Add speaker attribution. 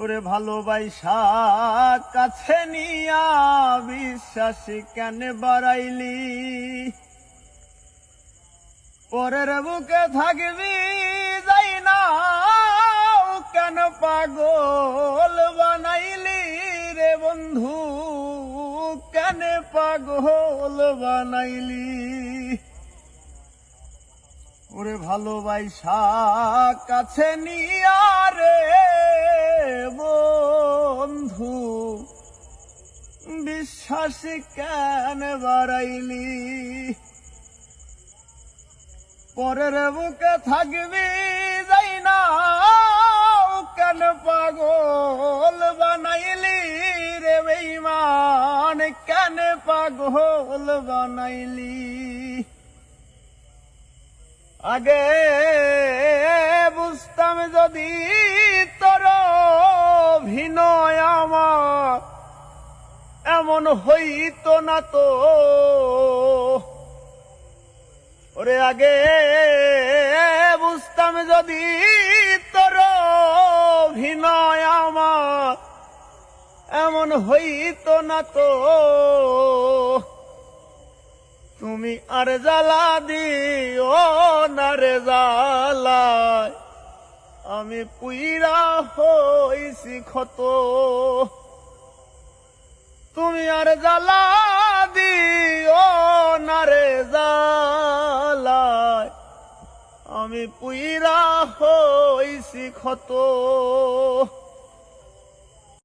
Speaker 1: ওরে ভালোবাসা কাছে নিয়া বিশ্বাস কেন বাড়াইলি, পরের বুকে থাকবি যাই না কেন পাগল বানাইলি রে বন্ধু, কেন পাগল বানাইলি। ওরে ভালোবাসা কাছে নিয়া রে বন্ধু বিশ্বাস কেন বাড়াইলি, পরের বুকে থাকবি যাই না কেন পাগল বানাইলি রে বেঈমান, কেন পাগল বানাইলি। আগে বুঝতাম যদি তোর অভিনয় আমার এমন হইতো না তো, ওরে আগে বুঝতাম যদি তোর অভিনয় আমার এমন হইতো না তো, তুমি আর জ্বালা দিও না রে জ্বালায় আমি পুইরা হইছি ক্ষত, তুমি আর জ্বালা দিও না রে জ্বালায় আমি পুইরা হইছি ক্ষত।